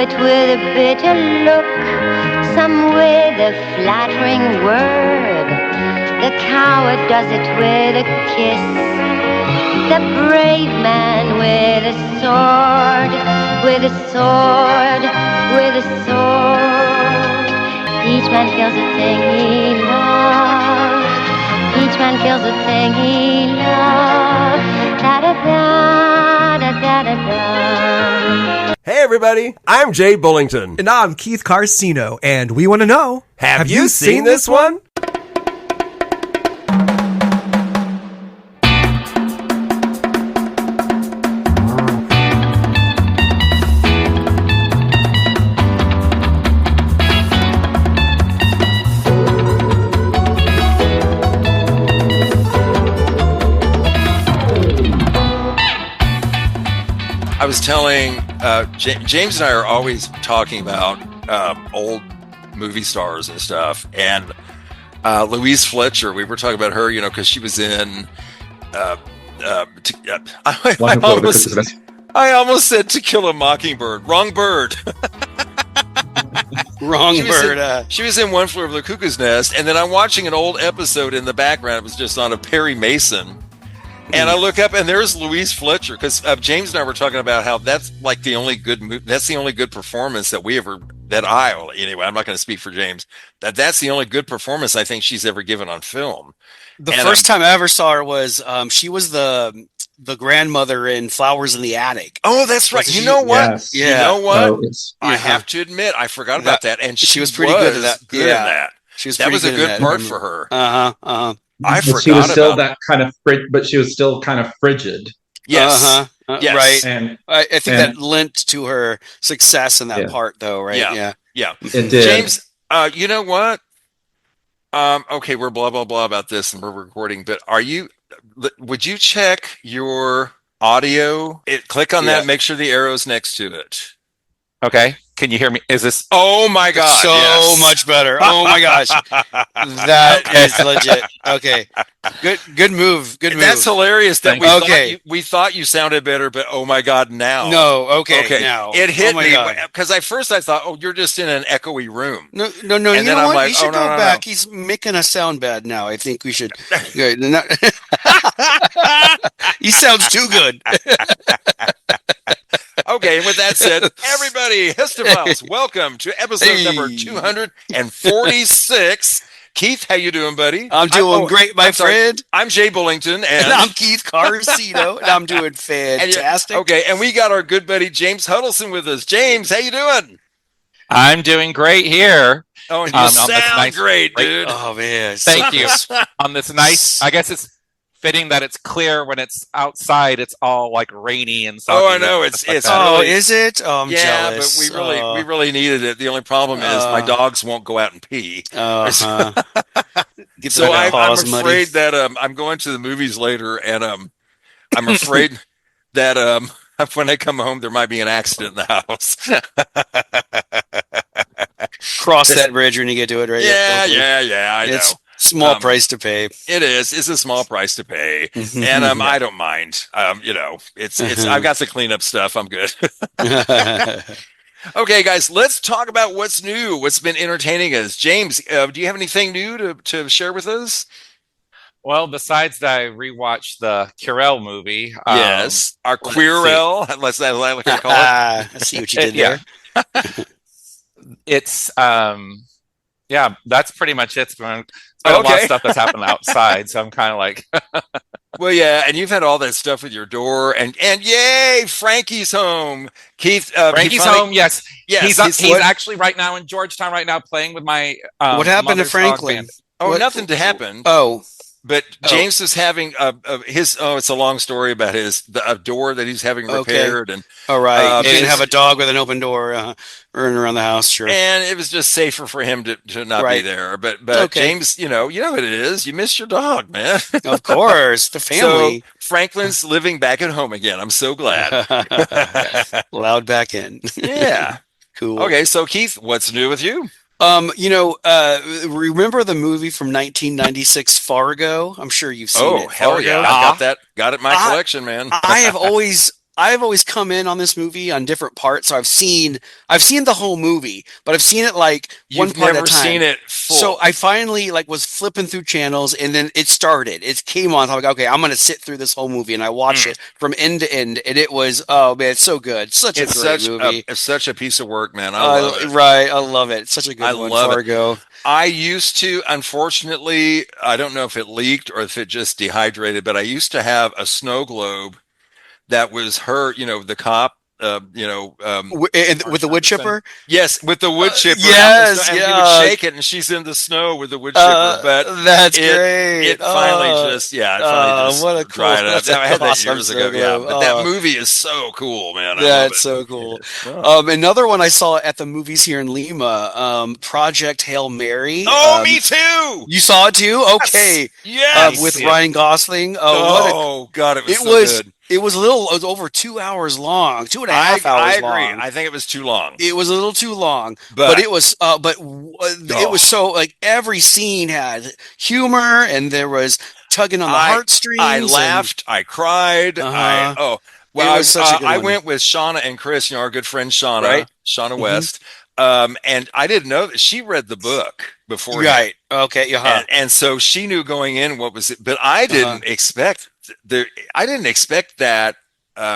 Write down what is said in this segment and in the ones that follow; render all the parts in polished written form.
it with a bitter look, some with a flattering word. The coward does it with a kiss, the brave man with a sword, with a sword, with a sword. Each man kills a thing he loves, each man kills a thing he loves. Da-da-da, da-da-da-da. Hey everybody, I'm Jay Bullington. And I'm Keith Carcino, and we want to know, Have you seen this one? I was telling James and I are always talking about old movie stars and stuff, and Louise Fletcher. We were talking about her, because she was in. I almost said To Kill a Mockingbird. Wrong bird. Wrong bird. She was in One Flew Over the Cuckoo's Nest, and then I'm watching an old episode in the background. It was just on a Perry Mason. And I look up, and there's Louise Fletcher, because James and I were talking about how that's like the only good that's the only good performance that we ever anyway. I'm not going to speak for James. That's the only good performance I think she's ever given on film. The first time I ever saw her was she was the grandmother in Flowers in the Attic. Oh, that's right. You know what? Yes. Yeah. You know what? I Yeah. have to admit, I forgot about that. And she was pretty good at that. Good at that. She was. That was a pretty good part for her. I But forgot she was still about but she was still kind of frigid. Yes. Yes. Right. And I think that lent to her success in that part, though, right? Yeah. it did. James, you know what? Okay, we're blah, blah, blah about this and we're recording, but would you check your audio? Click on that, make sure the arrow's next to it. Okay. Can you hear me? Is this? Oh my God. So much better. Oh my gosh. That is legit. Okay. Good move. Good move. That's hilarious that we thought you sounded better, but oh my God, now. No. Okay. Now. It hit me God. because at first I thought, you're just in an echoey room. No. And you then know I'm what? like, You should no, go no, back. no. He's making us sound bad now. I think we should. He sounds too good. Okay, and with that said, everybody, Histophiles, welcome to episode number 246. Keith, how you doing, buddy? I'm doing great, my friend. I'm Jay Bullington, and I'm Keith Carcino, and I'm doing fantastic. And we got our good buddy James Huddleson with us. James, how you doing? I'm doing great here. Oh, and you sound great, dude. Oh man, thank you. On this nice, I guess it's fitting that it's clear when it's outside. It's all like rainy and stuff. Oh, I know. It's really, is it? Oh, I'm jealous. But we really needed it. The only problem is my dogs won't go out and pee. So I'm afraid that I'm going to the movies later, and I'm afraid that when I come home there might be an accident in the house. Cross that bridge when you get to it, right? Yeah. I know. Small price to pay. It is. It's a small price to pay, and I don't mind. It's. I've got the cleanup stuff. I'm good. Okay, guys, let's talk about what's new. What's been entertaining us? James, do you have anything new to share with us? Well, besides that, I rewatched the Querelle movie. Yes, our Querelle. Let's call it. I see what you did there. It's that's pretty much it. It's been a lot of stuff that's happened outside, so I'm kind of like. Well, yeah, and you've had all that stuff with your door, and yay, Frankie's home. Keith, Frankie's home. Yes. He's actually right now in Georgetown right now playing with my. What happened to Franklin? Nothing to happen. Oh. But James is having it's a long story about a door that he's having repaired. And all right. He didn't have a dog with an open door running around the house, sure. And it was just safer for him to not be there. But James, you know what it is. You miss your dog, man. Of course. The family. So Franklin's living back at home again. I'm so glad. Allowed back in. Yeah. Cool. Okay, so Keith, what's new with you? Remember the movie from 1996, Fargo? I'm sure you've seen it. Oh, hell yeah. I got it in my collection, man. I have always I've always come in on this movie on different parts. So I've seen the whole movie, but I've seen it like one You've part never at a time. seen it full. So I finally like was flipping through channels, and then it started. It came on. I'm like, okay, I'm gonna sit through this whole movie, and I watched it from end to end, and it was, oh man, it's so good. Such a great movie. It's such a piece of work, man. I love it. Right, I love it. It's such a good I one. love it. Fargo. I used to, unfortunately, I don't know if it leaked or if it just dehydrated, but I used to have a snow globe that was her, the cop, And with the wood chipper. yes, with the wood chipper. Yes, and he yeah. would shake it, and she's in the snow with the wood chipper. But That's it, great. It finally what a cool, dried up. that's an I had that awesome years ago. snow Yeah, globe. but that movie is so cool, man. I love That's it. so cool. Oh. Another one I saw at the movies here in Lima, Project Hail Mary. Oh, me too. You saw it too? Okay. Yes. With Ryan Gosling. God, it was It so was good. it was over 2 hours long, 2.5 hours I agree. long. I think it was too long. It was a little too long, But- but it was, it was so like every scene had humor, and there was tugging on the heartstrings. I laughed. I cried. Uh-huh. Well, It was such a good I one. went with Shauna and Chris, our good friend Shauna, Right. Shauna Mhm. West. And I didn't know that she read the book before. Right. Okay. Yeah. And so she knew going in what was it, but I didn't expect that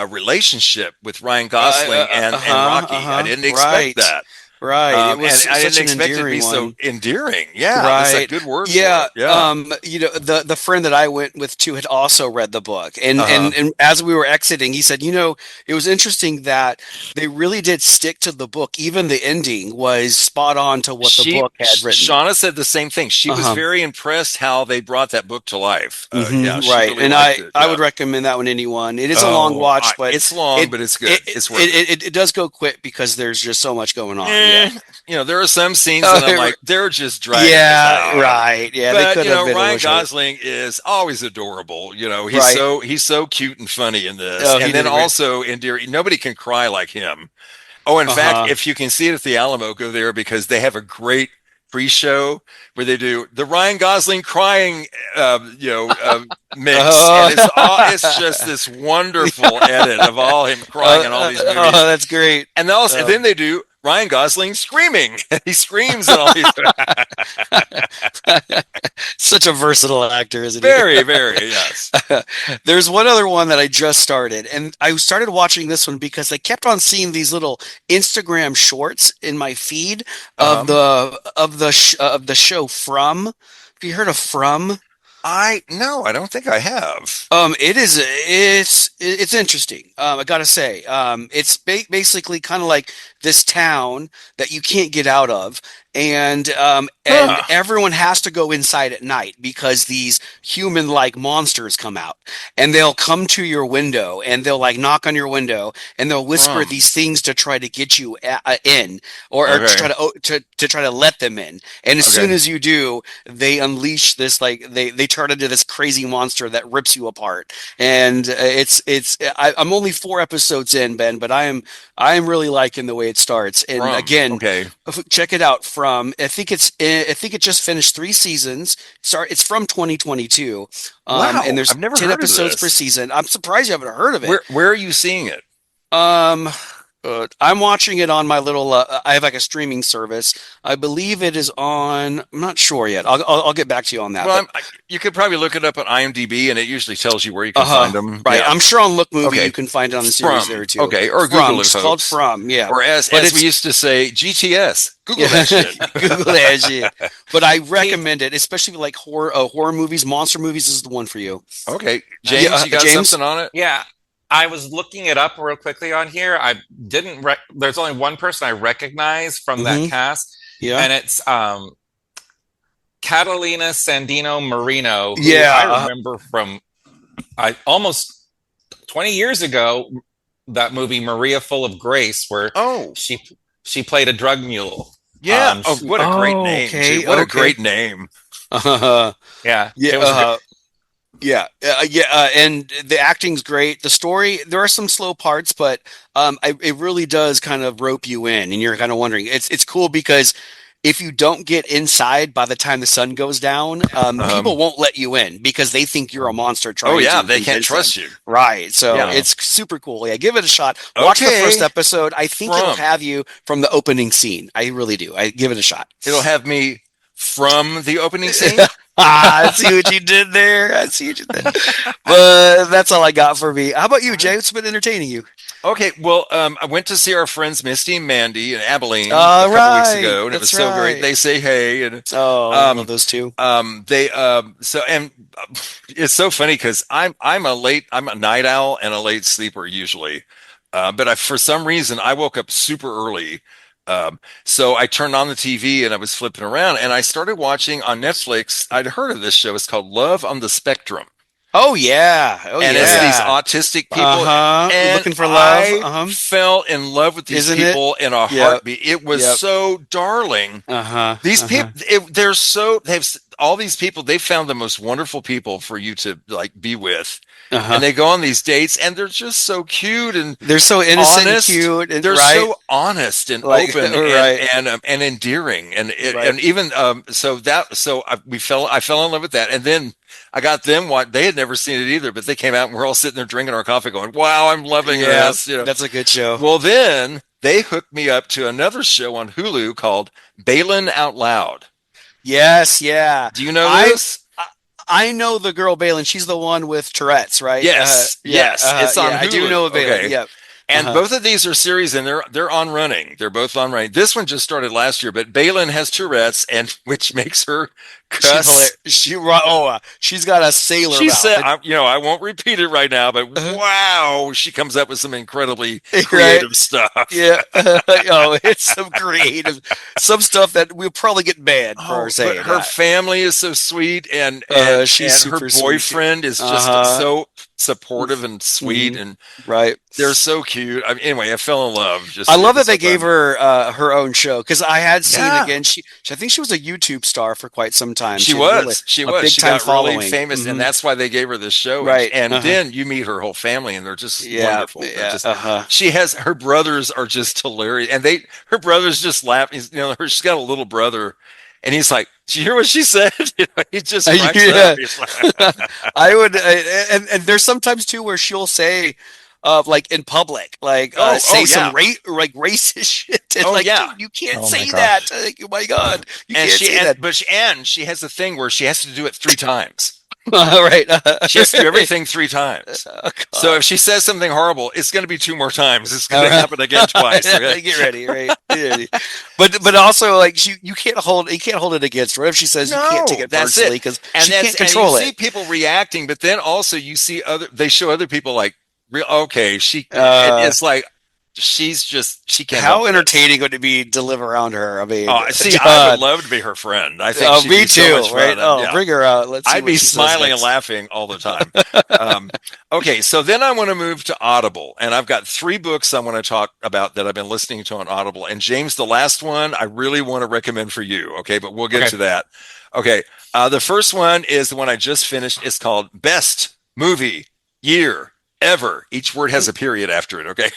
relationship with Ryan Gosling and Rocky. I didn't expect that. Right. It was and I such didn't an expect it to endearing be one. so endearing. Yeah, that's a Right. good word. Yeah. For it. Yeah. The friend that I went with too had also read the book, and Uh-huh. and as we were exiting, he said, it was interesting that they really did stick to the book. Even the ending was spot on to what the book had written. Shauna said the same thing. She was Uh-huh. very impressed how they brought that book to life. Yeah, she right. really And liked it. I Yeah. would recommend that one to anyone. It is a long watch, but it's long, but it's good. It's worth it. It does go quick because there's just so much going on. Eh, Yeah. there are some scenes that I'm like, they're just dragging this out. Right. Yeah, they But could have been a Ryan little short. Gosling is always adorable. He's Right. he's so cute and funny in this, Oh, he and did then a great- also endearing. Nobody can cry like him. Oh, in fact, if you can see it at the Alamo, go there because they have a great pre-show where they do the Ryan Gosling crying, mix, and it's just this wonderful edit of all him crying in all these movies. Oh, that's great. And also, then they do Ryan Gosling screaming. He screams in all these. Such a versatile actor, isn't he? Very, very, yes. There's one other one that I just started, and I started watching this one because I kept on seeing these little Instagram shorts in my feed of the show From. Have you heard of From? No, I don't think I have. It's interesting. I gotta say, it's basically kind of like this town that you can't get out of, and everyone has to go inside at night because these human-like monsters come out, and they'll come to your window, and they'll like knock on your window, and they'll whisper these things to try to get you in, or to try to let them in. And as soon as you do, they unleash this they turn into this crazy monster that rips you apart. And I'm only 4 episodes in, Ben, but I am really liking the way it starts. And again, check it out. I think it just finished 3 seasons. It's from 2022. Wow, and there's I've never 10 heard of episodes this. per season. I'm surprised you haven't heard of it. Where are you seeing it? I'm watching it on my little. I have like a streaming service. I believe it is on. I'm not sure yet. I'll get back to you on that. Well, you could probably look it up on IMDb, and it usually tells you where you can find them. Right. Yeah. I'm sure on Look Movie Okay. you can find it on the series From. there too. Okay, or From. Google it, It's folks. called From. Yeah. Or as we used to say, GTS. Google that shit. Google that shit. But I recommend it, especially like horror movies, monster movies. Is the one for you. Okay, James, you got James? something on it? Yeah, I was looking it up real quickly on here. I didn't. There's only one person I recognize from that cast, Yeah. and it's Catalina Sandino Marino. Who Yeah. I remember from almost 20 years ago. That movie Maria Full of Grace, where she played a drug mule. Yeah. What a great name. okay, Too. What a okay. great name. Yeah, Yeah, it was and the acting's great. The story, there are some slow parts, but it really does kind of rope you in, and you're kind of wondering. It's cool because if you don't get inside by the time the sun goes down, people won't let you in because they think you're a monster trying to they can't trust you. Right. So it's super cool. Yeah, give it a shot. Watch the first episode. I think it'll have you from the opening scene. I really do. I give it a shot. It'll have me from the opening scene? I see what you did there. But that's all I got for me. How about you, Jay? What's been entertaining you? Okay, well, I went to see our friends Misty and Mandy in Abilene a couple weeks ago, and it was so great. They say hey, and I love those two. It's so funny because I'm a night owl and a late sleeper usually, but for some reason I woke up super early. So I turned on the TV and I was flipping around and I started watching on Netflix. I'd heard of this show. It's called Love on the Spectrum. Oh yeah. And it's these autistic people and looking for love. I fell in love with these people in a heartbeat. It was so darling. These people, all these people, they found the most wonderful people for you to like be with. And they go on these dates and they're just so cute and they're so innocent and cute and they're so honest and open and endearing and even I fell in love with that, and then I got them what they had never seen it either, but they came out and we're all sitting there drinking our coffee going, wow, I'm loving this. That's a good show. Well, then they hooked me up to another show on Hulu called Balin Out Loud. Yes, yeah. Do you know this? I know the girl Balin. She's the one with Tourette's, right? Yes, it's on Hulu. I do know Balin. Okay. Yep. And both of these are series, and they're on running. They're both on running. This one just started last year, but Balin has Tourette's, and which makes her cuss. She's got a sailor. She said, I won't repeat it right now, but wow, she comes up with some incredibly creative stuff. Yeah, it's some creative, some stuff that we'll probably get banned for saying. Her family is so sweet, and she's her boyfriend is just so supportive and sweet, and they're so cute. Anyway, I fell in love. I love that they gave her her own show, because I had seen again. I think she was a YouTube star for quite some time. She was. She got really famous, and that's why they gave her this show. Right, and then you meet her whole family, and they're just wonderful. She has her brothers are just hilarious, and her brothers just laugh. She's got a little brother. And he's like, "Did you hear what she said?" He just cracks up. I would, and there's sometimes too where she'll say, like in public, like some racist shit. And dude, you can't say that. Like, oh my God, you can't say that. But she has a thing where she has to do it 3 times. Right. She has to do everything 3 times. So if she says something horrible, it's going to be 2 more times. It's going to happen again twice. Okay? Get ready, right? But also, like, you can't hold it against her. What if she says you can't take it personally because she can't control it? You see people reacting, but then also you see they show other people like, it's like. She can't. How entertaining would it be to live around her? I mean, I would love to be her friend. I think she'd be so much fun. Right? Bring her out. I'd be smiling and laughing all the time. Okay, so then I want to move to Audible, and I've got 3 books I want to talk about that I've been listening to on Audible. And James, the last one I really want to recommend for you. Okay, but we'll get to that. Okay, the first one is the one I just finished. It's called Best Movie Year Ever. Each word has a period after it. Okay.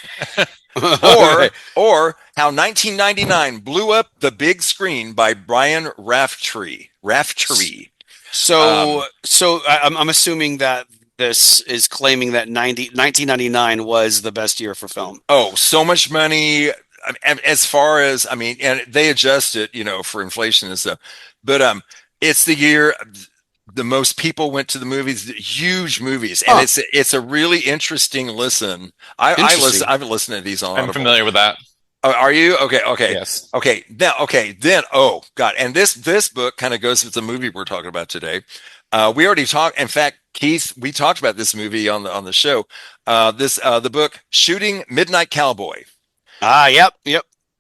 or How 1999 Blew Up the Big Screen by Brian Raftery. So I'm assuming that this is claiming that 1999 was the best year for film. Oh, so much money. As far as, and they adjust it, for inflation and stuff. But it's the year the most people went to the movies, huge movies, and it's a really interesting listen. I've listened to these on Audible. I'm familiar with that. Oh, are you? Okay. Yes. Okay. Then, oh God. And this book kind of goes with the movie we're talking about today. We already talked. In fact, Keith, we talked about this movie on the show. The book Shooting Midnight Cowboy. Yep.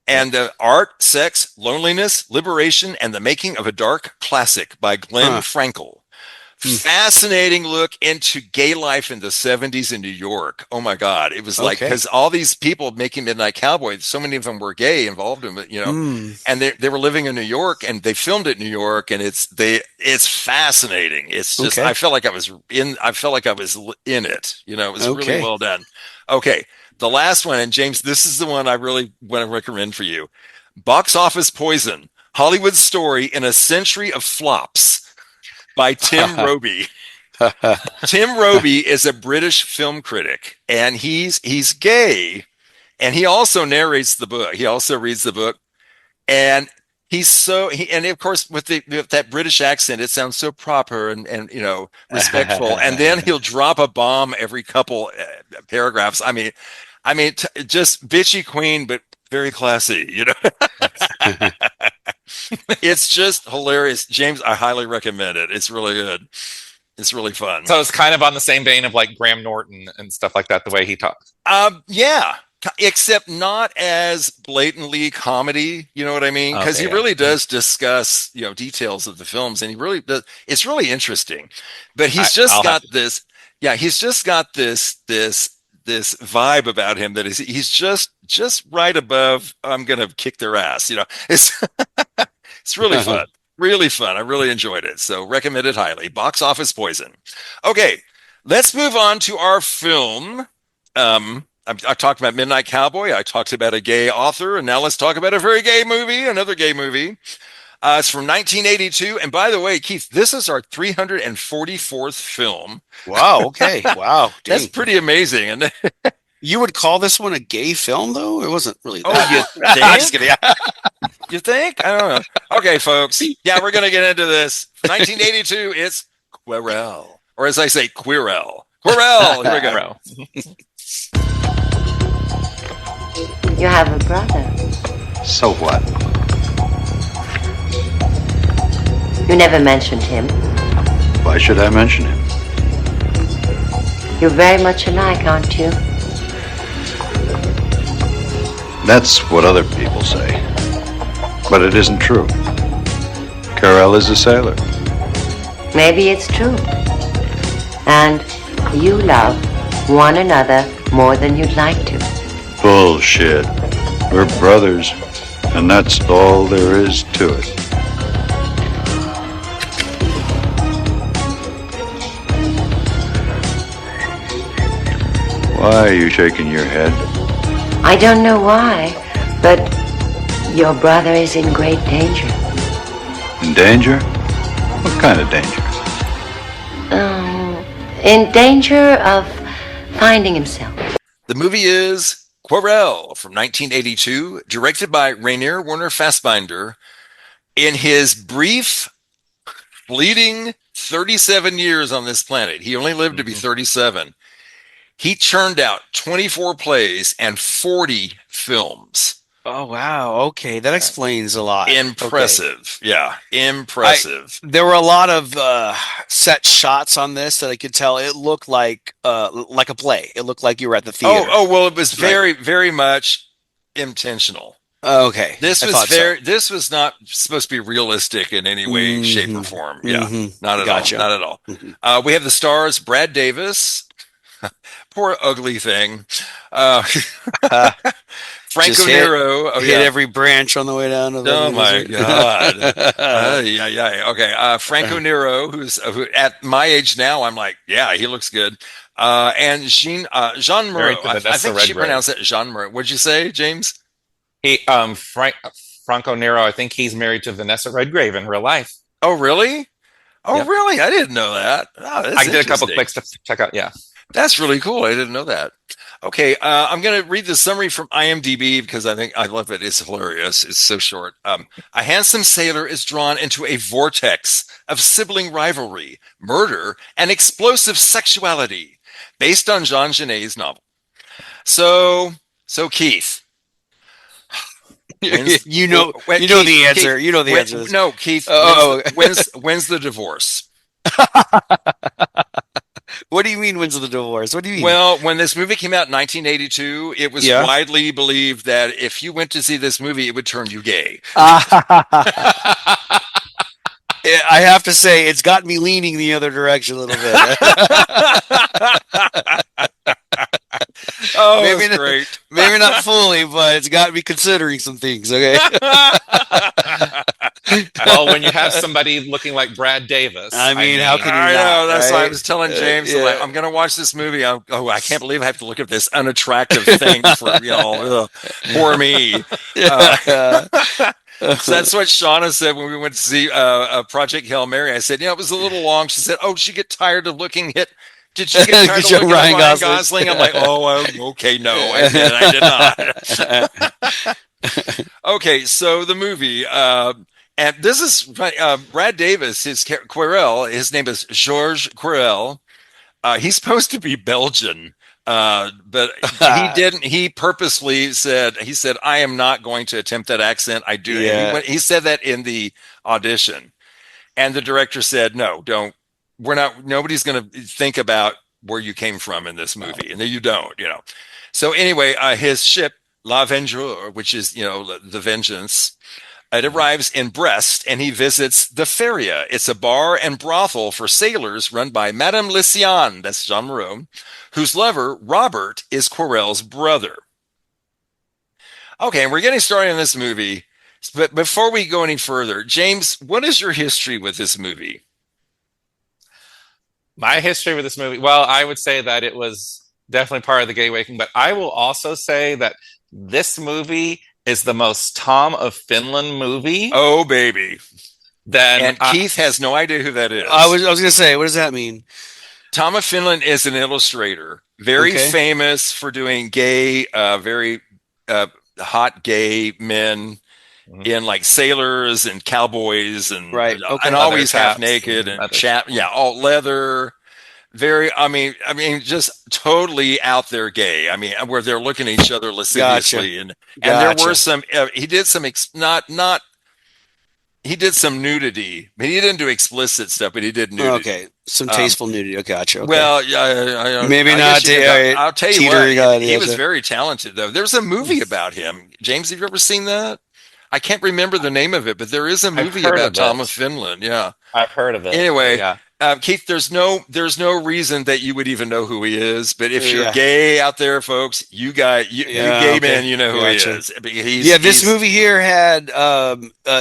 And Art, Sex, Loneliness, Liberation, and the Making of a Dark Classic by Glenn Frankel. Fascinating look into gay life in the 70s in New York. Oh my God. It was like, because all these people making Midnight Cowboy, so many of them were gay involved in it, and they were living in New York, and they filmed it in New York, and it's fascinating. It's just, I felt like I was in it, it was really well done. Okay. The last one, and James, this is the one I really want to recommend for you. Box Office Poison, Hollywood Story in a Century of Flops by Tim Roby. Tim Roby is a British film critic, and he's gay, and he also narrates the book. He also reads the book, and and of course with that British accent, it sounds so proper and respectful. And then he'll drop a bomb every couple paragraphs. I mean, just bitchy queen, but very classy. It's just hilarious. James, I highly recommend it. It's really good. It's really fun. So it's kind of on the same vein of like Graham Norton and stuff like that, the way he talks. Yeah, except not as blatantly comedy. You know what I mean? Because he really does discuss, details of the films, and he really does. It's really interesting. But he's just got this. Yeah, he's just got this vibe about him that he's just right above. I'm gonna kick their ass. It's it's really fun. Really fun. I really enjoyed it. So recommend it highly. Box Office Poison. Okay, let's move on to our film. I talked about Midnight Cowboy. I talked about a gay author, and now let's talk about a very gay movie, another gay movie. It's from 1982. And by the way, Keith, this is our 344th film. Wow. Okay. Wow. That's pretty amazing. And you would call this one a gay film, though? It wasn't really that. Oh, you think? I'm just kidding. You think? I don't know. Okay, folks. Yeah, we're going to get into this. 1982, it's Querelle. Or as I say, Querelle. Querelle. Here we go. You have a brother. So what? You never mentioned him. Why should I mention him? You're very much alike, aren't you? That's what other people say. But it isn't true. Querelle is a sailor. Maybe it's true. And you love one another more than you'd like to. Bullshit. We're brothers, and that's all there is to it. Why are you shaking your head? I don't know why, but your brother is in great danger. In danger? What kind of danger? In danger of finding himself. The movie is Querelle from 1982, directed by Rainer Werner Fassbinder. In his brief, fleeting 37 years on this planet, he only lived to be 37. He churned out 24 plays and 40 films. Oh, wow. Okay. That explains a lot. Impressive. Okay. Yeah. Impressive. There were a lot of set shots on this that I could tell. It looked like a play. It looked like you were at the theater. Oh, well, it was very, very much intentional. Okay. This was not supposed to be realistic in any way, shape, or form. Yeah. Not at all. Not at all. We have the stars, Brad Davis. Poor ugly thing. Franco Nero. Hit every branch on the way down. Oh my God. Okay. Franco Nero, who at my age now, I'm like, yeah, he looks good. And Jean Moreau. I think she pronounced it Jean Moreau. What'd you say, James? Franco Nero. I think he's married to Vanessa Redgrave in real life. Oh, really? Oh, yep. Really? I didn't know that. Oh, I did a couple clicks to check out. Yeah. That's really cool. I didn't know that. Okay, I'm going to read the summary from IMDb because I love it. It's hilarious. It's so short. A handsome sailor is drawn into a vortex of sibling rivalry, murder, and explosive sexuality based on Jean Genet's novel. So Keith. You know the answer. You know the answer. No, Keith. When's the divorce? What do you mean, when's the divorce? What do you mean? Well, when this movie came out in 1982, it was widely believed that if you went to see this movie, it would turn you gay. I have to say, it's got me leaning the other direction a little bit. Oh, maybe great. Maybe not fully, but it's got me considering some things. Okay. Well, when you have somebody looking like Brad Davis, how can you? I know. That's why I was telling James. I'm going to watch this movie. I can't believe I have to look at this unattractive thing for poor me. So that's what Shauna said when we went to see Project Hail Mary. I said, it was a little long. She said, "Oh, she get tired of looking at." Did she get tired of looking at Ryan Gosling? I'm like, okay, no, I did not. Okay, so the movie, and this is Brad Davis, his Querelle. His name is Georges Querelle. He's supposed to be Belgian. But he didn't. He purposely said, "I am not going to attempt that accent." I do. Yeah. He said that in the audition, and the director said, "No, don't. We're not. Nobody's going to think about where you came from in this movie, and you don't. So anyway, his ship La Vengeur, which is the Vengeance. It arrives in Brest, and he visits the Feria. It's a bar and brothel for sailors run by Madame Lyciane, that's Jean Moreau, whose lover, Robert, is Querelle's brother. Okay, and we're getting started in this movie. But before we go any further, James, what is your history with this movie? My history with this movie, well, I would say that it was definitely part of the Gay Awakening, but I will also say that this movie is the most Tom of Finland movie. Oh, baby. And Keith has no idea who that is. I was going to say, what does that mean? Tom of Finland is an illustrator, very famous for doing gay, very hot gay men in like sailors and cowboys and always half naked and all leather. Very, I mean, just totally out there gay. I mean, where they're looking at each other lasciviously, and there were some. He did some he did some nudity. I mean, he didn't do explicit stuff, but he did nudity. Okay, some tasteful nudity. Okay, gotcha. Okay. Well, maybe not. I'll tell you what. He was very talented, though. There's a movie about him. James, have you ever seen that? I can't remember the name of it, but there is a movie about Tom of Finland. Yeah, I've heard of it. Anyway, Keith, there's no reason that you would even know who he is. But if you're gay out there, folks, you gay men, you know who he is. This movie here had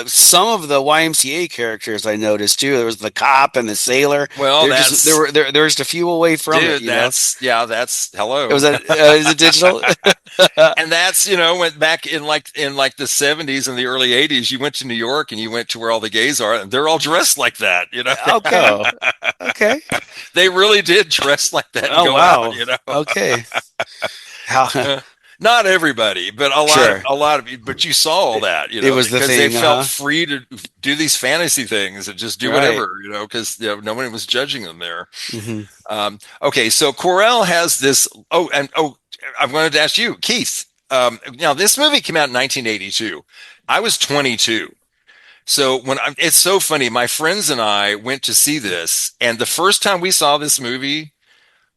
some of the YMCA characters. I noticed too. There was the cop and the sailor. Well, there was a few away from it. That's hello. Was that is it digital? And that's went back in like the 70s and the early 80s. You went to New York and you went to where all the gays are, and they're all dressed like that. Okay. Okay. They really did dress like that. Oh, wow. Out, Okay. Not everybody, but a lot of you. But you saw all that, it was because they felt free to do these fantasy things and just do whatever, because nobody was judging them there. Mm-hmm. Okay, so Querelle has this. I wanted to ask you, Keith. Now this movie came out in 1982. I was 22. So it's so funny. My friends and I went to see this, and the first time we saw this movie,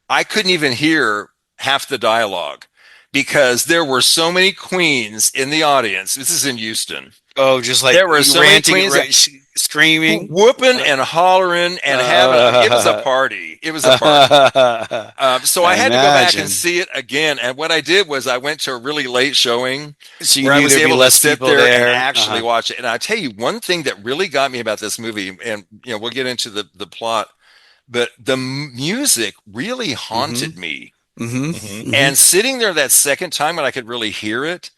I couldn't even hear half the dialogue because there were so many queens in the audience. This is in Houston. Oh, just like there were so ranting, many queens screaming, whooping and hollering and having. It was a party. It was a party. So I had to go back and see it again. And what I did was I went to a really late showing where I was able to sit there and actually watch it. And I tell you one thing that really got me about this movie, and we'll get into the plot, but the music really haunted me. Mm-hmm. Mm-hmm. And sitting there that second time when I could really hear it.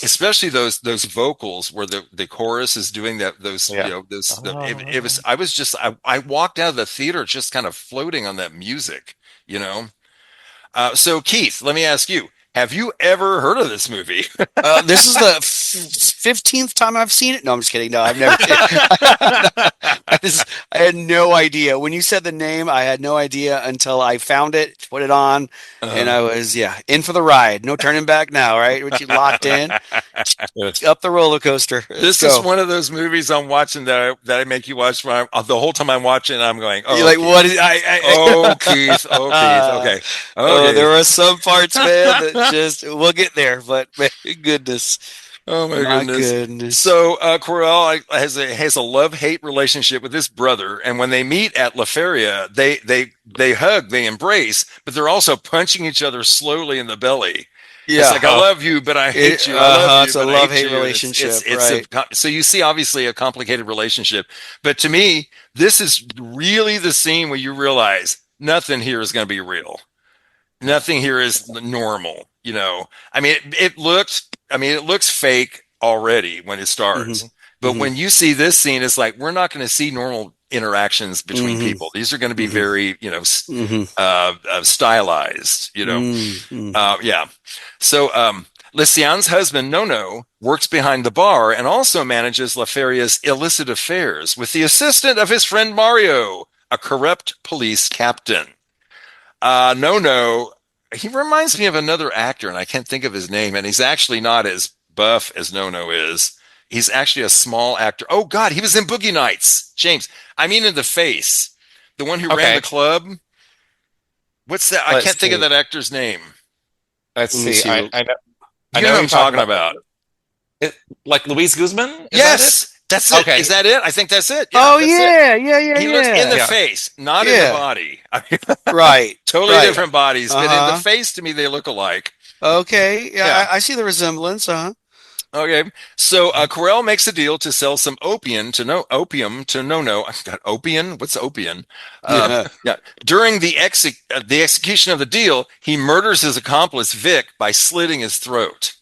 Especially those vocals where the chorus is doing that. I walked out of the theater just kind of floating on that music, So Keith, let me ask you: have you ever heard of this movie? This is the 15th time I've seen it. No, I'm just kidding. No, I've never seen it. I had no idea. When you said the name, I had no idea until I found it, put it on, and I was, in for the ride. No turning back now, right? What you locked in, up the roller coaster. This is one of those movies I'm watching that I make you watch the whole time I'm watching. I'm going, you're like, what is Keith, okay. There were some parts, man, that we'll get there, but man, goodness. Oh my goodness. So Querelle has a love-hate relationship with his brother, and when they meet at La Feria, they hug, they embrace, but they're also punching each other slowly in the belly. Yeah. It's like, I love you, but I hate you. I love you, it's a love-hate relationship. So you see, obviously, a complicated relationship. But to me, this is really the scene where you realize nothing here is going to be real. Nothing here is normal. I mean, it looks fake already when it starts. Mm-hmm. But when you see this scene, it's like we're not going to see normal interactions between people. These are going to be very, stylized. Yeah. So Lysiane's husband Nono works behind the bar and also manages Laferia's illicit affairs with the assistant of his friend Mario, a corrupt police captain. Nono, he reminds me of another actor, and I can't think of his name, and he's actually not as buff as Nono is. He's actually a small actor. Oh, God, he was in Boogie Nights. James, I mean in The Face. The one who ran the club. What's that? I can't think of that actor's name. Let's see. I know what I'm talking about. Like Luis Guzman? Yes. That's it. Okay. Is that it? I think that's it. Yeah, He looks in the face, not in the body. Right. Totally different bodies. But in the face, to me, they look alike. Okay. Yeah. I see the resemblance. Okay, so Querelle makes a deal to sell some opium to Nono. I've got opium. What's opium? During the execution of the deal, he murders his accomplice Vic by slitting his throat,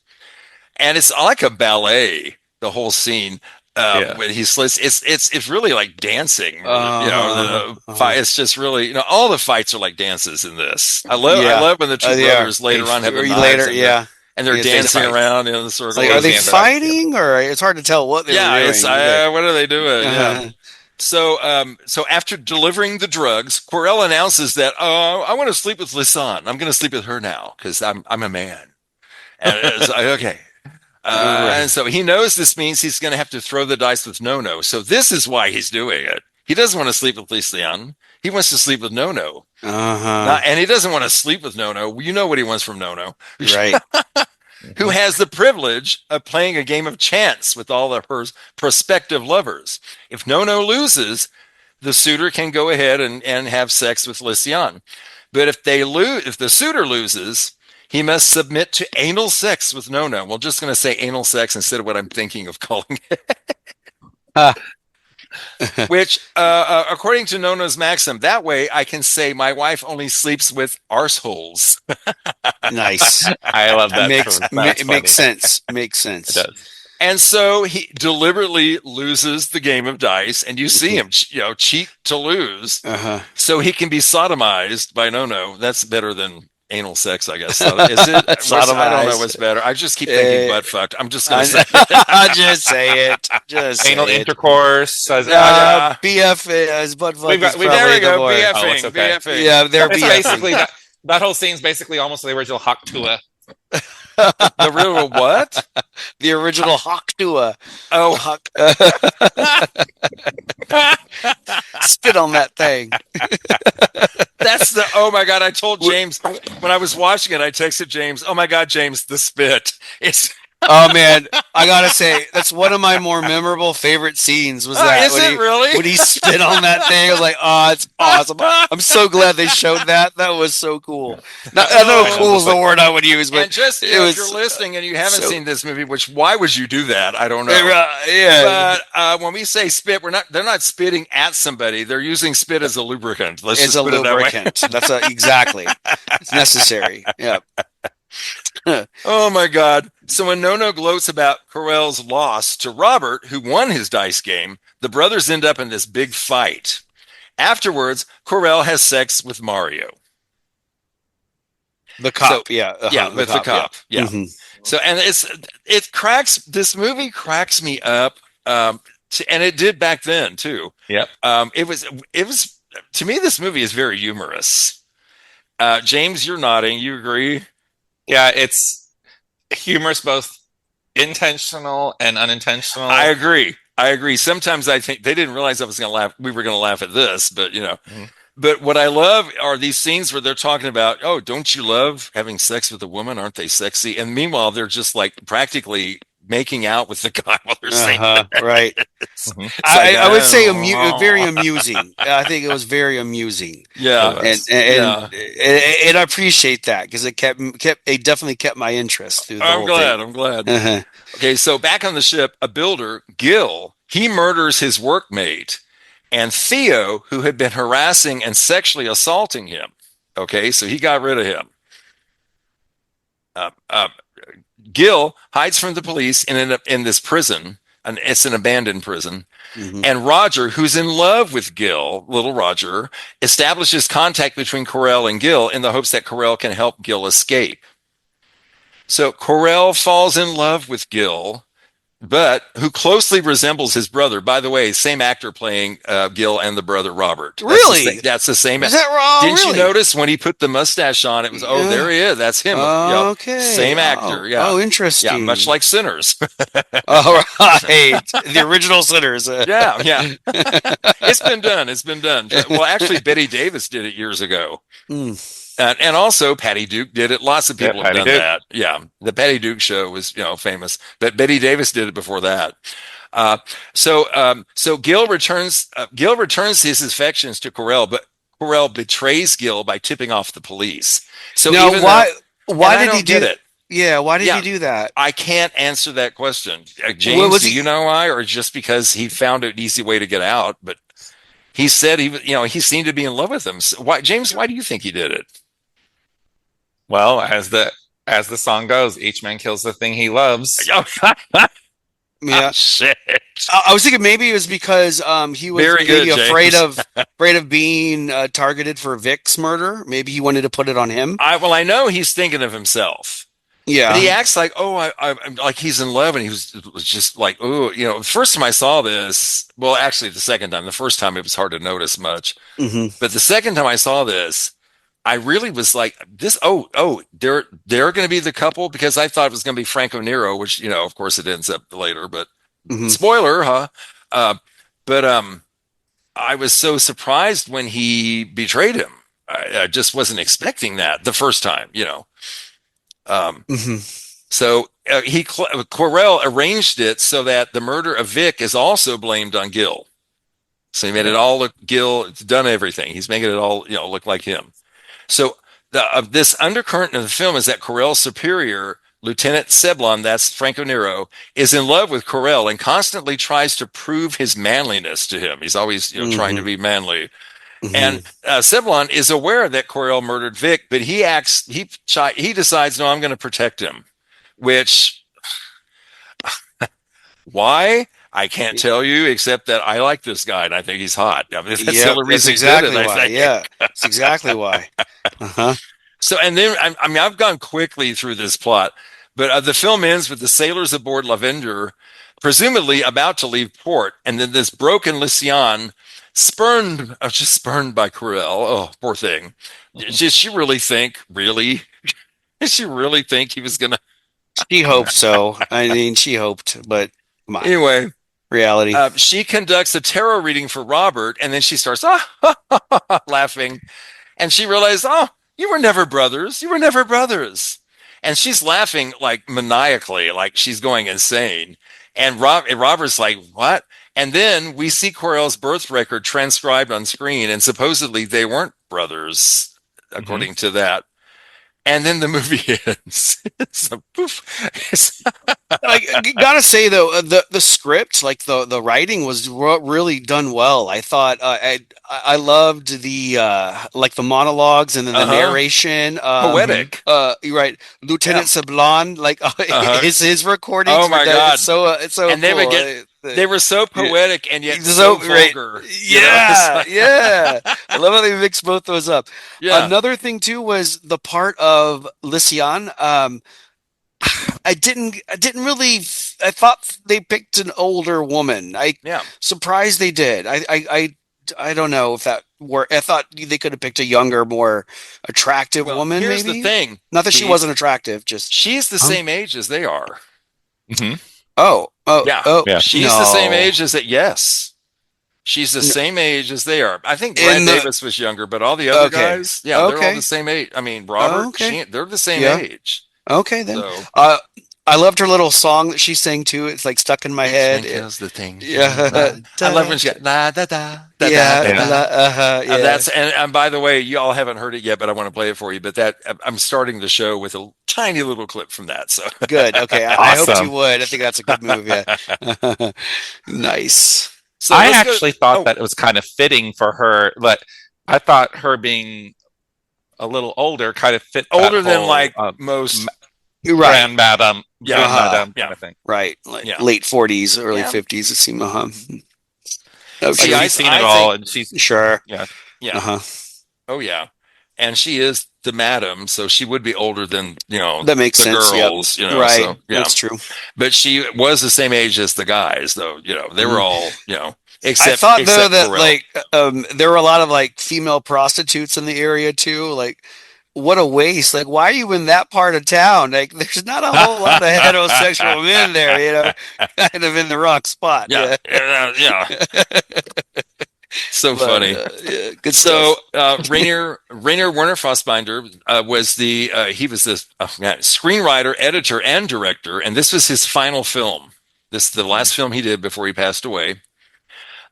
and it's like a ballet. The whole scene when he slits, it's really like dancing. It's just really all the fights are like dances in this. I love when the two brothers later on have a knives. And they're dancing around in the circle. Like, are they fighting, or it's hard to tell what they're doing? What are they doing? Yeah. So after delivering the drugs, Querelle announces that I want to sleep with Lysiane. I'm going to sleep with her now because I'm a man. And it's like, okay. And so he knows this means he's going to have to throw the dice with Nono. So this is why he's doing it. He doesn't want to sleep with Lysiane. He wants to sleep with Nono. And he doesn't want to sleep with Nono. You know what he wants from Nono. Right. Who has the privilege of playing a game of chance with all of her prospective lovers. If Nono loses, the suitor can go ahead and have sex with Lysiane. But if the suitor loses, he must submit to anal sex with Nono. We're just going to say anal sex instead of what I'm thinking of calling it. Which, according to Nono's maxim, that way I can say my wife only sleeps with arseholes. Nice. I love that. It makes sense. Makes sense. It does. And so he deliberately loses the game of dice, and you see him, cheat to lose, so he can be sodomized by Nono. That's better than anal sex, I guess. Is it? I don't know what's better. I just keep thinking butt fucked. I'm just going to say it. Just say it. Anal intercourse. BF is butt fucked. There we go. BFing. Okay. BFing. Yeah, they're BFing. Basically that whole scene's basically almost the original Haktua. The real what? The original Haktua. Oh, spit on that thing. That's the. Oh my God! I told James when I was watching it. I texted James. Oh my God, James, the spit. It's. Oh man, I gotta say that's one of my more memorable favorite scenes. Was that? Is it really? When he spit on that thing, I was like, "Oh, it's awesome!" I'm so glad they showed that. That was so cool. I know "cool" is the word I would use, but if you're listening and you haven't seen this movie, why would you do that? I don't know. But when we say spit, they're not spitting at somebody. They're using spit as a lubricant. It's a lubricant. That's exactly. It's necessary. Yeah. Oh my God. So when Nono gloats about Querelle's loss to Robert, who won his dice game, the brothers end up in this big fight. Afterwards, Querelle has sex with Mario. The cop, with the cop. Yeah. Mm-hmm. So, and this movie cracks me up. And it did back then too. Yep. It was, to me, this movie is very humorous. James, you're nodding. You agree? Yeah, it's humorous, both intentional and unintentional. I agree. Sometimes I think they didn't realize I was going to laugh. We were going to laugh at this, but But what I love are these scenes where they're talking about, oh, don't you love having sex with a woman? Aren't they sexy? And meanwhile, they're just like practically making out with the guy while they're saying that. Right. I would say very amusing. I think it was very amusing. Yeah. And I appreciate that because it definitely kept my interest through the whole thing. I'm glad. Okay, so back on the ship, a builder, Gil, he murders his workmate and Theo, who had been harassing and sexually assaulting him. Okay, so he got rid of him. Gil hides from the police and ended up in this prison. and it's an abandoned prison. And Roger, who's in love with Gil, little Roger, establishes contact between Querelle and Gil in the hopes that Querelle can help Gil escape. So Querelle falls in love with Gil, but who closely resembles his brother. By the way, same actor playing Gil and the brother Robert. Really? That's the same. Is that wrong? Didn't really? you notice when he put the mustache on? It was there he is. That's him. Okay. Same actor. Yeah. Oh, interesting. Yeah, much like Sinners. All right. The original Sinners. Yeah. It's been done. Well, actually, Betty Davis did it years ago. And also Patty Duke did it. Lots of people have done that. Yeah. The Patty Duke show was, famous, but Betty Davis did it before that. So Gil returns his affections to Querelle, but Querelle betrays Gil by tipping off the police. So now, why did he do it? Yeah. Why did he do that? I can't answer that question. James, do you know why? Or just because he found an easy way to get out? But he said he seemed to be in love with him. So James, why do you think he did it? Well, as the song goes, each man kills the thing he loves. Yeah. Shit. I was thinking maybe it was because he was maybe afraid of being targeted for Vic's murder. Maybe he wanted to put it on him. I know he's thinking of himself. Yeah. But he acts like, I'm like he's in love, and he was just like, the first time I saw this, well, actually the second time. The first time it was hard to notice much. But the second time I saw this, I really was like, this, they're going to be the couple, because I thought it was going to be Franco Nero, which, of course it ends up later, but spoiler, huh? But I was so surprised when he betrayed him. I just wasn't expecting that the first time, So Querelle arranged it so that the murder of Vic is also blamed on Gil. So he made it all look, Gil done everything. He's making it all, look like him. So this undercurrent of the film is that Querelle's superior, Lieutenant Seblon, that's Franco Nero, is in love with Querelle and constantly tries to prove his manliness to him. He's always trying to be manly. And Seblon is aware that Querelle murdered Vic, but he decides, no, I'm going to protect him. Which, why? I can't tell you, except that I like this guy and I think he's hot. I mean, that's the only reason exactly he did it, why. Yeah, that's exactly why. So, and then, I've gone quickly through this plot, but the film ends with the sailors aboard Lavender, presumably about to leave port, and then this broken Lysiane, spurned by Querelle. Oh, poor thing. Did she really think, Did she really think he was going to? She hoped so. I mean, she hoped, but come on. Anyway. Reality. She conducts a tarot reading for Robert, and then she starts laughing, and she realized, you were never brothers. You were never brothers. And she's laughing like maniacally, like she's going insane. And Robert's like, what? And then we see Querelle's birth record transcribed on screen, and supposedly they weren't brothers, according to that. And then the movie ends. So, poof. Gotta say though, the script, like the writing, was really done well. I thought I loved the the monologues and then the narration. Poetic. You're right, Lieutenant Sablon, his recordings. Oh my God! It's so and cool. They were so poetic and yet so vulgar. Yeah. I love how they mix both those up. Yeah. Another thing too was the part of Lysiane. I thought they picked an older woman. Surprised they did. I don't know if that were. I thought they could have picked a younger, more attractive woman. Here's maybe the thing. Not that she wasn't attractive. Just she's the same age as they are. Oh, yeah. She's the same age as it. Yes. She's the same age as they are. I think Brad Davis was younger, but all the other guys, they're all the same age. I mean, Robert, they're the same age. Okay, then. So, I loved her little song that she sang too. It's like stuck in my head. Is the thing. Yeah. I love when she got la da da da yeah. da. That's and by the way, you all haven't heard it yet, but I want to play it for you. But that I'm starting the show with a tiny little clip from that. So good. Okay, I hope you would. I think that's a good move. Yeah. Nice. So I actually thought that it was kind of fitting for her, but I thought her being a little older kind of fit older than like most Right. grandmadam, Yeah. kind of thing. Right. Like Yeah. late 40s, early Yeah. 50s. It seemed. Like, See, she's seen it all, and she's Sure. yeah. Yeah. Oh yeah. And she is the madam, so she would be older than, That makes the sense. girls, Yep. Right. so yeah. That's true. But she was the same age as the guys, though. They were all, except I thought though except that Querelle. there were a lot of like female prostitutes in the area too. Like, what a waste! Like, why are you in that part of town? Like, there's not a whole lot of heterosexual men there. Kind of in the wrong spot. Yeah. So But, funny. good So stuff. Rainer Werner Fassbinder was the screenwriter, editor, and director, and this was his final film. This is the last film he did before he passed away.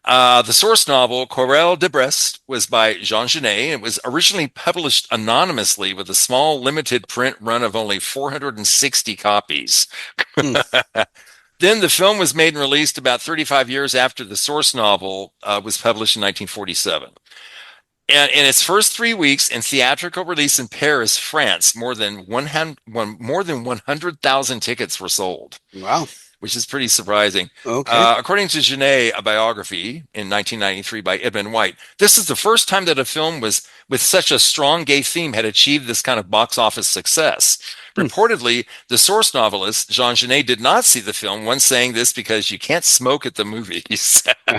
The source novel, Querelle de Brest, was by Jean Genet. It was originally published anonymously with a small limited print run of only 460 copies. Then the film was made and released about 35 years after the source novel was published in 1947. And in its first 3 weeks in theatrical release in Paris, France, more than 100,000 tickets were sold. Wow. Which is pretty surprising. Okay. According to Genet, a biography in 1993 by Edmund White, this is the first time that a film with such a strong gay theme had achieved this kind of box office success. Reportedly, the source novelist, Jean Genet, did not see the film, once saying this because you can't smoke at the movies. And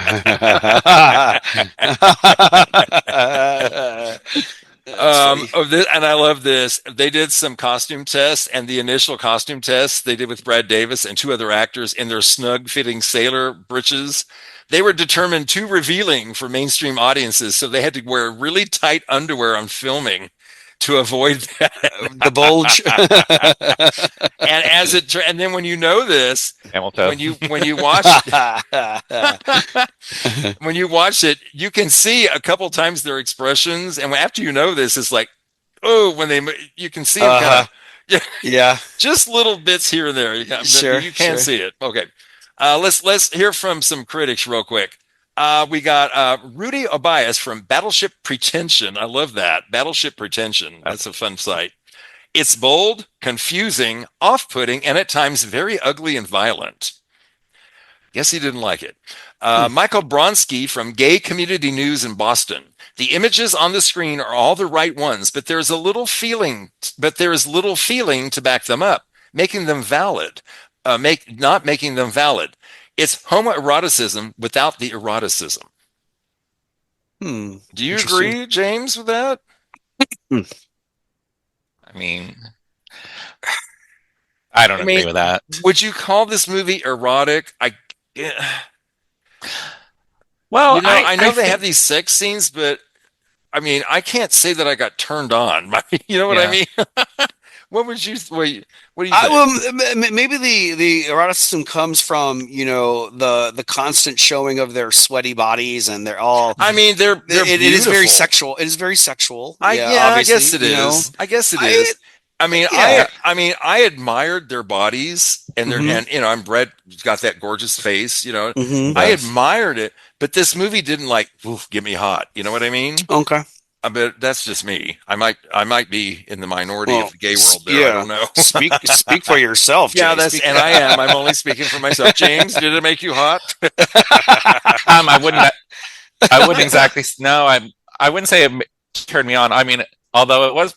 I love this. They did some costume tests, and the initial costume tests they did with Brad Davis and 2 other actors in their snug-fitting sailor breeches. They were determined too revealing for mainstream audiences, so they had to wear really tight underwear on filming to avoid that. The bulge. And then when you know this, Hamilton. when you watch it, when you watch it, you can see a couple times their expressions, and after you know this, it's like, you can see them kind of, yeah, just little bits here and there. Yeah, sure, you can't see it. Okay, let's hear from some critics real quick. We got Rudy Obias from Battleship Pretension. I love that. Battleship Pretension. That's a fun site. It's bold, confusing, off-putting, and at times very ugly and violent. Guess he didn't like it. Michael Bronsky from Gay Community News in Boston. The images on the screen are all the right ones, but there is little feeling to back them up, making them valid. Not making them valid. It's homoeroticism without the eroticism. Do you agree, James, with that? I mean, I don't agree with that. Would you call this movie erotic? Well, I know they have these sex scenes, but I mean, I can't say that I got turned on. You know what I mean? What do you think? Well, maybe the eroticism comes from the constant showing of their sweaty bodies, and they're all. I mean, it is very sexual. It is very sexual. I guess it is. I guess it is. I mean, I admired their bodies, and and I'm Brett got that gorgeous face. I admired it, but this movie didn't get me hot. You know what I mean? Okay. But that's just me. I might be in the minority of the gay world there. I don't know. Speak for yourself, James. Yeah, and I am. I'm only speaking for myself. James, did it make you hot? I wouldn't exactly. No, I wouldn't say it turned me on. I mean, although it was,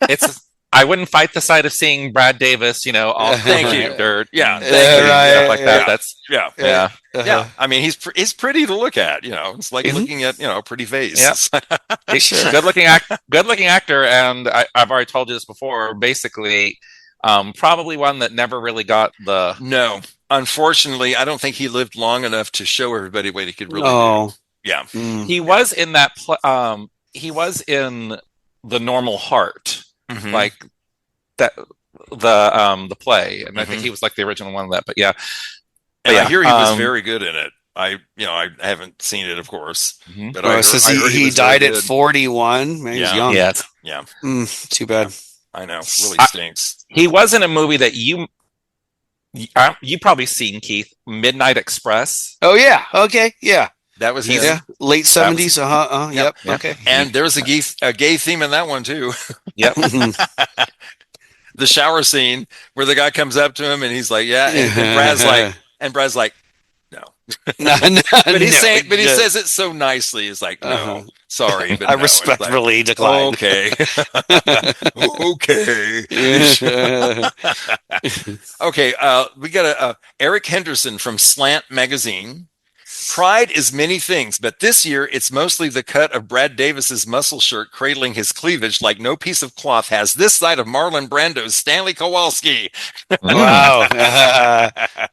it's. I wouldn't fight the sight of seeing Brad Davis, all thank you, dirt, thank you, stuff like that. That's yeah. I mean, he's pretty to look at. It's like looking at a pretty face. Yeah. Sure. Good looking actor, and I've already told you this before. Basically, probably one that never really got the. No, unfortunately, I don't think he lived long enough to show everybody what he could really do. Yeah, he was in that. He was in The Normal Heart. Like that, the play, and I think he was like the original one of that. But yeah, I hear he was very good in it. I haven't seen it, of course. But it says he died at 41. Man, he's young. Yeah. Too bad. I know. Really stinks. He was in a movie that you probably seen, Keith, Midnight Express. Oh yeah. Okay. Yeah. That was him. Yeah, late 70s. Yep. Okay. And there's a gay theme in that one too. Yep. The shower scene where the guy comes up to him and he's like, "Yeah," and Brad's like, "No." But he's saying, but he says it so nicely. He's like, "No, sorry, but I no." respectfully decline. Okay. Okay. Okay. We got Eric Henderson from Slant Magazine. Pride is many things, but this year it's mostly the cut of Brad Davis's muscle shirt cradling his cleavage like no piece of cloth has this side of Marlon Brando's Stanley Kowalski. Wow.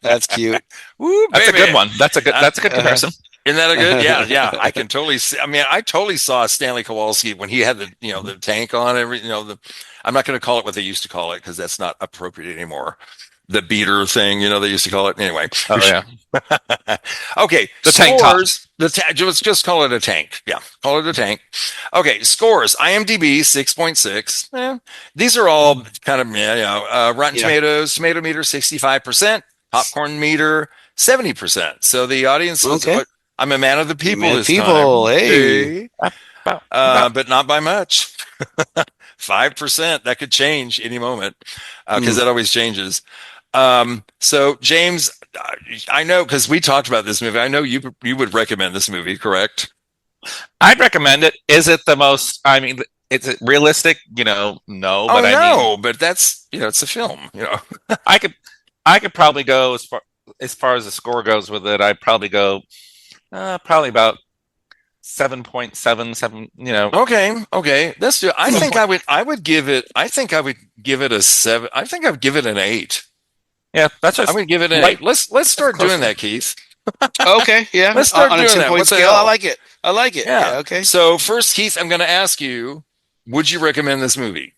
That's cute. Woo, That's baby. a good one. That's a good comparison. Isn't that a good? Yeah. I can totally see. I mean, I totally saw Stanley Kowalski when he had the tank on. I'm not going to call it what they used to call it because that's not appropriate anymore. The beater thing, they used to call it anyway. Oh yeah. Okay, the tank top. Just call it a tank. Yeah, call it a tank. Okay, scores. IMDb 6.6. These are all kind of Rotten Tomatoes, tomato meter 65%, popcorn meter 70%. So the audience was. Okay. I'm a man of the people. Man this people, time. hey. But not by much. 5%. That could change any moment because that always changes. So James, I know because we talked about this movie. I know you would recommend this movie, correct? I'd recommend it. Is it the most? I mean, is it realistic? No. But but that's it's a film. I could probably go as far as the score goes with it. I'd probably go probably about 7.77. Okay. Let's do it. I think I would give it a 7. I think I would give it an 8. Yeah, that's just. I'm gonna give it an 8. Let's start doing that, Keith. Okay, yeah. Let's start on doing a 10 that. point scale. I like it. Yeah. Okay. So first, Keith, I'm going to ask you: would you recommend this movie?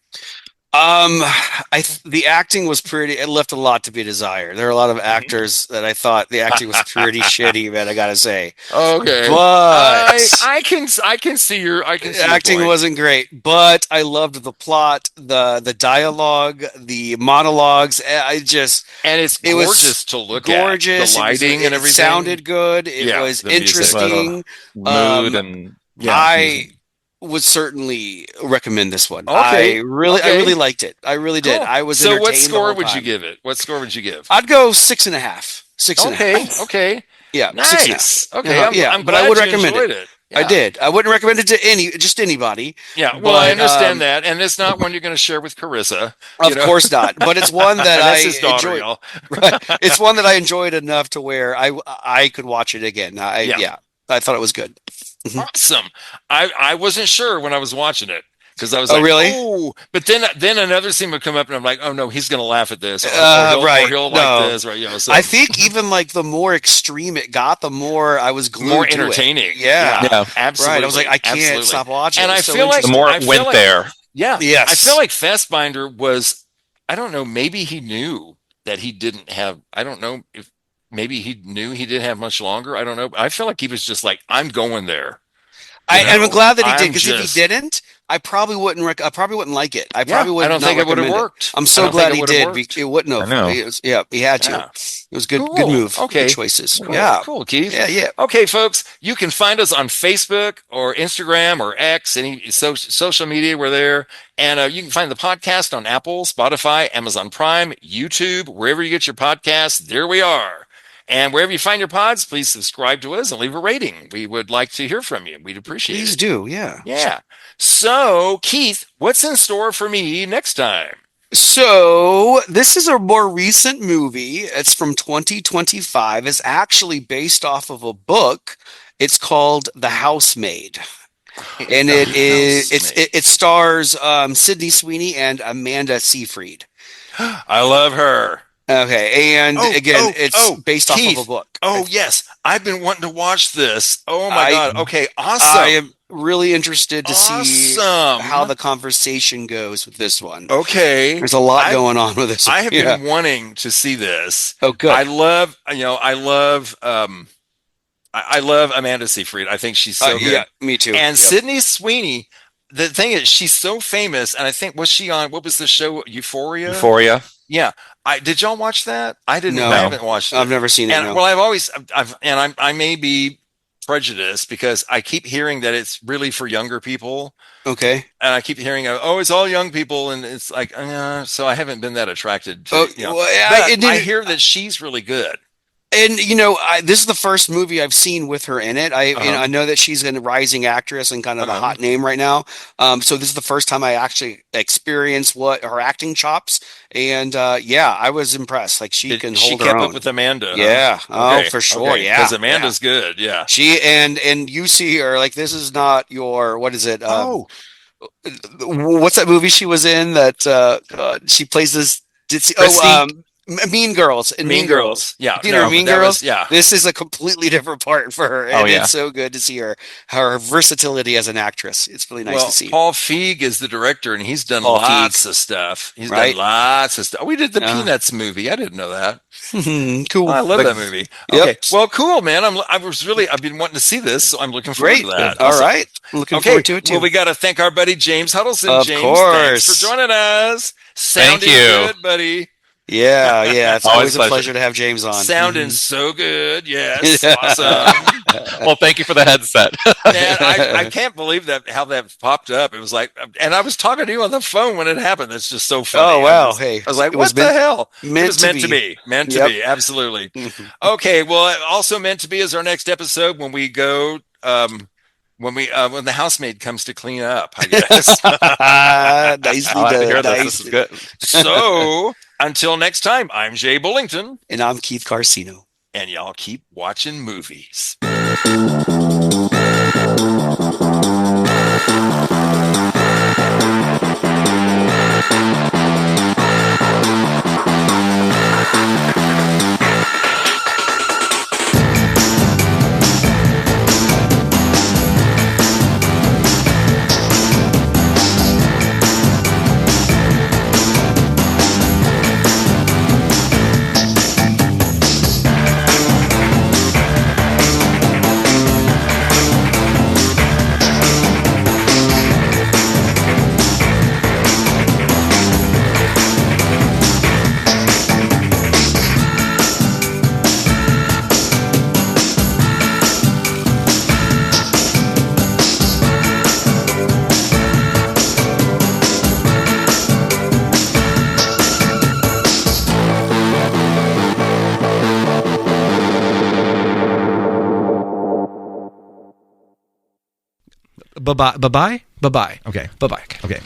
The acting was pretty. It left a lot to be desired. There are a lot of actors that I thought the acting was pretty shitty, man. I gotta say. Okay, but I can see your. The acting wasn't great, but I loved the plot, the dialogue, the monologues. It was to look at. The lighting and everything. It sounded good. It was interesting. Mood and I would certainly recommend this one. Okay. I really liked it. I really did. Cool. I was So entertained what score the whole would you time. give it? What score would you give? I'd go 6.5. 6.5. Okay. Yeah. Nice. 6.5. Okay. I'm but I glad would you recommend enjoyed it. Yeah. I did. I wouldn't recommend it to anybody. Yeah. Well, but, I understand that, and it's not one you're going to share with Carissa. Of course not. But it's one that that's I his daughter, enjoyed. y'all. Right. It's one that I enjoyed enough to where I could watch it again. I thought it was good. Awesome. I wasn't sure when I was watching it because I was like, really? Oh, but then another scene would come up and I'm like, oh no, he's going to laugh at this, or he'll like this, right? So I think even like the more extreme it got, the more I was glued more to entertaining. It. Yeah, absolutely. Right. I was like, I can't stop watching. And I so feel like the more it went there. Yeah. Yes. I feel like Fassbinder was. I don't know. Maybe he knew that he didn't have. I don't know if maybe he knew he didn't have much longer. I don't know. I feel like he was just like, I'm going there. I'm glad that he did, because if he didn't, I probably wouldn't like it. I probably wouldn't. I don't think it would have worked. I'm so glad he did. It wouldn't have. I know. He had to. Yeah. It was good. Cool. Good move. Okay. Good choices. Cool. Yeah. Cool, Keith. Yeah. Okay, folks, you can find us on Facebook or Instagram or X, any social media. We're there. And you can find the podcast on Apple, Spotify, Amazon Prime, YouTube, wherever you get your podcasts. There we are. And wherever you find your pods, please subscribe to us and leave a rating. We would like to hear from you. We'd appreciate it. Please do. Yeah. Yeah. So, Keith, what's in store for me next time? So this is a more recent movie. It's from 2025. It's actually based off of a book. It's called The Housemaid. And it stars Sydney Sweeney and Amanda Seyfried. I love her. Okay, and it's based Keith, off of a book. Oh, yes. I've been wanting to watch this. Oh, my God. Okay, awesome. I am really interested to see how the conversation goes with this one. Okay. There's a lot going on with this one. I have been wanting to see this. Oh, good. I love Amanda Seyfried. I think she's so good. Yeah, me too. And Sydney Sweeney, the thing is, she's so famous, and I think, was she on, what was the show, Euphoria? Euphoria. Yeah. Did y'all watch that? I didn't. No. I haven't watched it. I've never seen it. And no. well, I may be prejudiced because I keep hearing that it's really for younger people. Okay. And I keep hearing, oh, it's all young people. And it's like, so I haven't been that attracted to, Well, I hear that she's really good. And this is the first movie I've seen with her in it. I know that she's a rising actress and kind of a hot name right now. So this is the first time I actually experienced what her acting chops. And I was impressed. Like she can hold her own. She kept up with Amanda. Yeah. Huh? Oh, for sure. Okay. Yeah. Because Amanda's good. Yeah. She and you see her like this is not your what is it? What's that movie she was in that she plays this? Mean Girls. Mean Girls. Yeah. Mean Girls. Yeah. This is a completely different part for her. And it's so good to see her versatility as an actress. It's really nice to see. Paul Feig is the director, and he's done lots of stuff. He's done lots of stuff. We did the Peanuts movie. I didn't know that. Cool. Oh, I love that movie. Okay. Well, cool, man. I've been wanting to see this, so I'm looking forward to that. All right. Looking forward to it too. Well, we got to thank our buddy James Huddleson. Of James, course. thanks for joining us. Sounding good, buddy. Yeah. It's always a pleasure to have James on. Sounding so good. Yes. Awesome. Well, thank you for the headset. Man, I can't believe how that popped up. It was like, and I was talking to you on the phone when it happened. It's just so funny. Oh, wow. I was like, what the hell? It was meant to be. Meant to be. Absolutely. Okay. Well, also meant to be is our next episode when we go, when the housemaid comes to clean up, I guess. Nicely done. This is good. So until next time, I'm Jay Bullington. And I'm Keith Carcino. And y'all keep watching movies. Bye-bye. Okay. Bye-bye. Okay.